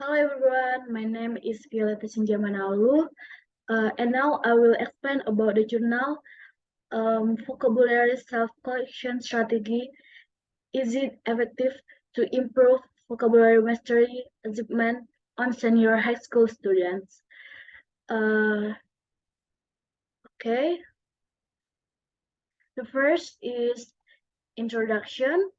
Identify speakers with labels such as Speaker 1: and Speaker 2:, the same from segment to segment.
Speaker 1: Hello everyone, my name is Violeta Xinji Manalu, and now I will explain about the journal vocabulary self-collection strategy. Is it effective to improve vocabulary mastery achievement on senior high school students? Uh, okay, the first is introduction.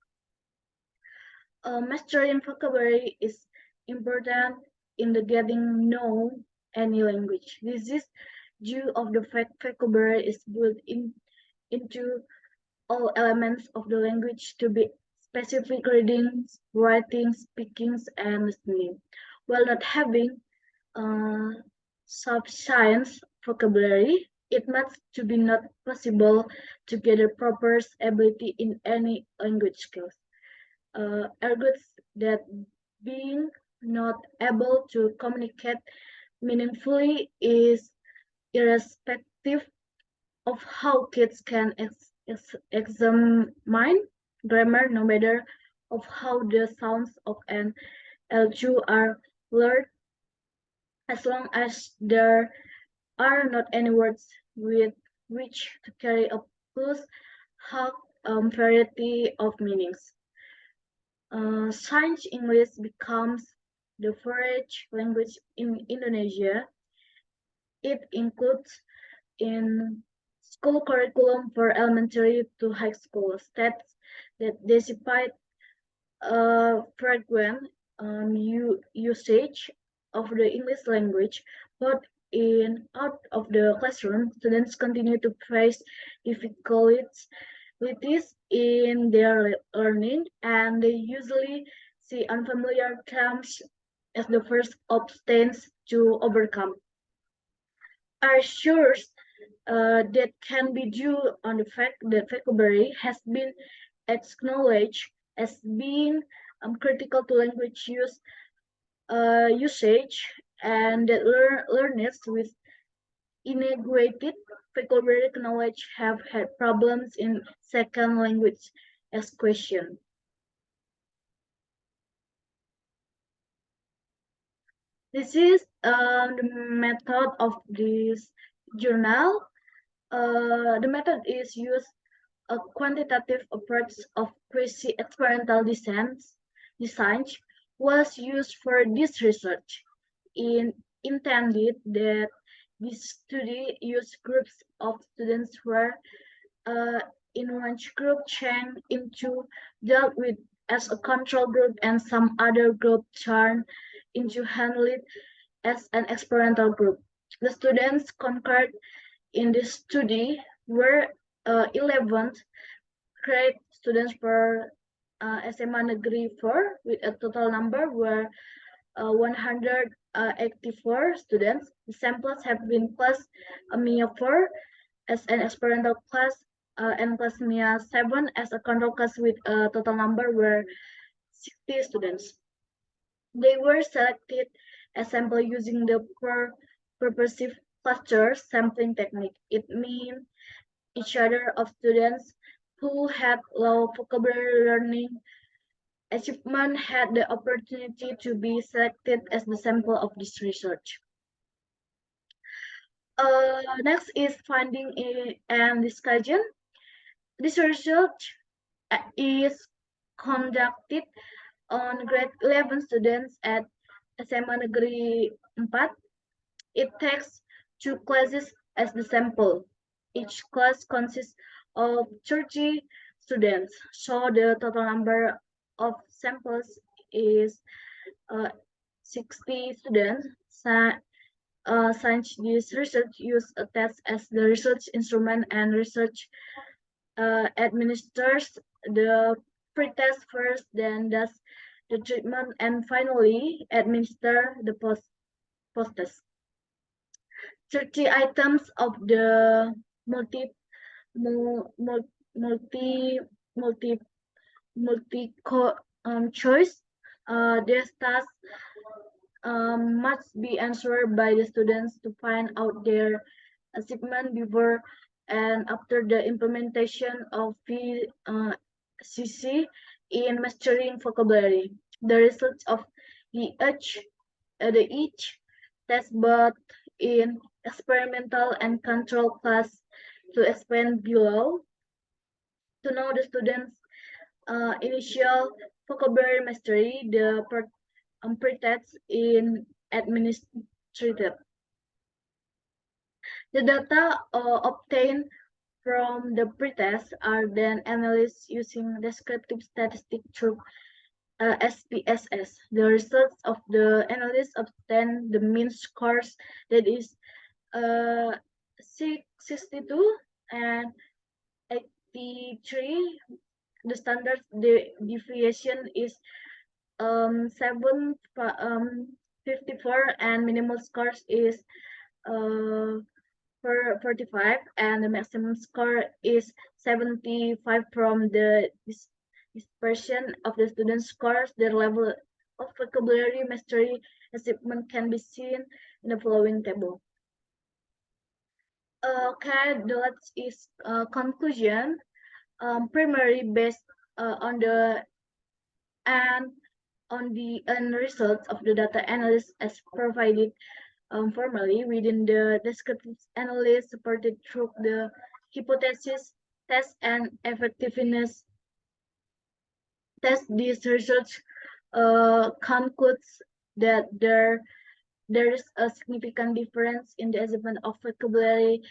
Speaker 1: Mastering vocabulary is important in the getting know any language. This is due of the fact vocabulary is built into all elements of the language to be specific readings, writing, speaking, and listening, while not having uh, sub-science vocabulary. It must to be not possible to get a proper ability in any language skills. Argues that being not able to communicate meaningfully is irrespective of how kids can examine grammar, no matter of how the sounds of an L2 are learned, as long as there are not any words with which to carry a plus half variety of meanings. Science English becomes the first language in Indonesia. It includes in school curriculum for elementary to high school states that despite frequent usage of the English language, both in out of the classroom, students continue to face difficulties in their learning, and they usually see unfamiliar terms as the first obstacles to overcome. Are sure that can be due on the fact that vocabulary has been acknowledged as being critical to language usage, and that learners with inadequate vocabulary knowledge have had problems in second language as question. This is the method of this journal. The method is used a quantitative approach of quasi-experimental design was used for this research. In intended that this study used groups of students where in one group changed into dealt with as a control group and some other group turned into handled as an experimental group. The students concurred in this study were 11 grade students per SMA Negeri 4 with a total number were 184 students. The samples have been classed MIA 4 as an experimental class and class MIA 7 as a control class with a total number were 60 students. They were selected as sample using the purposive cluster sampling technique. It means each other of students who had low vocabulary learning achievement had the opportunity to be selected as the sample of this research. Next is finding and discussion. This research is conducted on grade 11 students at SMA Negeri 4. It takes 2 classes as the sample. Each class consists of 30 students, so the total number of samples is 60 students. Since this research use a test as the research instrument and research administers the pre-test first, then does the treatment, and finally administer the post-test. 30 items of the multi multi multi multi choice these tasks must be answered by the students to find out their achievement before and after the implementation of VCC in mastering vocabulary. The results of the each each test both in experimental and control class to expand below to know the students' initial vocabulary mastery, the pretext in administrative. The data obtained from the pretest are then analyzed using descriptive statistics through SPSS. The results of the analysis obtain the mean scores that is 62 and 83. The standard deviation is 54 and minimal scores is for 45 and the maximum score is 75 from the dispersion of the student scores. Their level of vocabulary mastery achievement can be seen in the following table. Okay, the is conclusion. Primary based on the and on the end results of the data analysis as provided formally within the descriptive analysis supported through the hypothesis test and effectiveness test. This research concludes that there is a significant difference in the achievement of vocabulary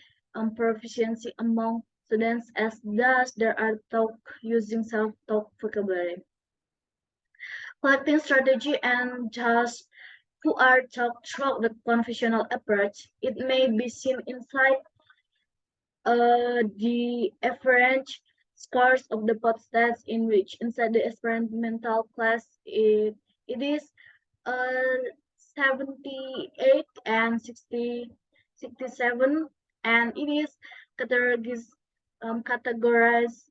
Speaker 1: proficiency among students, as thus there are taught using self-taught vocabulary. Collecting strategy and just who are taught through the conventional approach, it may be seen inside the average scores of the post-stats in which inside the experimental class it is 78 and 67 and it is categorized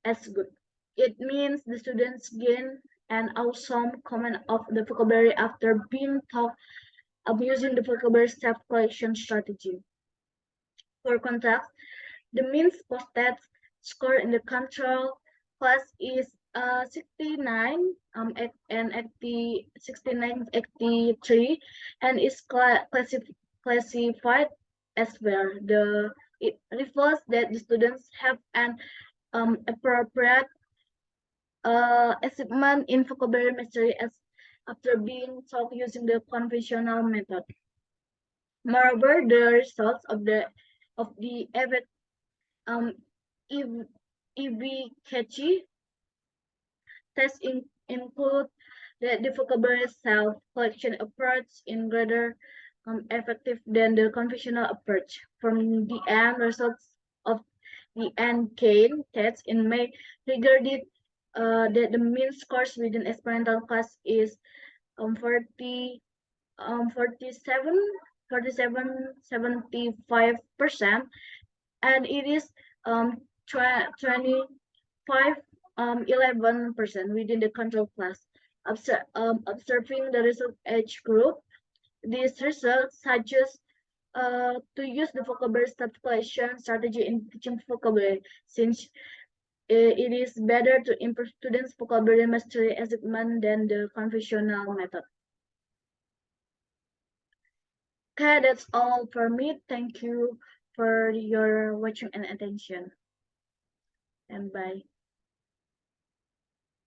Speaker 1: as good. It means the students gain an awesome command of the vocabulary after being taught using the vocabulary self-collection strategy. For context, the mean post-stats score in the control class is 69 and 83 and is classified as well. It refers that the students have an appropriate achievement in vocabulary mastery as after being taught using the conventional method. Moreover, the results of the EVKG test include the vocabulary self-collection approach in greater effective than the conventional approach. From the end results of the NK test in May regarded that the mean scores within experimental class is 47, 75%, and it is 25, 11% within the control class. Observing the result age group, these results suggest to use the vocabulary calculation strategy in teaching vocabulary, since it is better to improve students' vocabulary mastery achievement than the conventional method. Okay, that's all for me. Thank you for your watching and attention. And bye.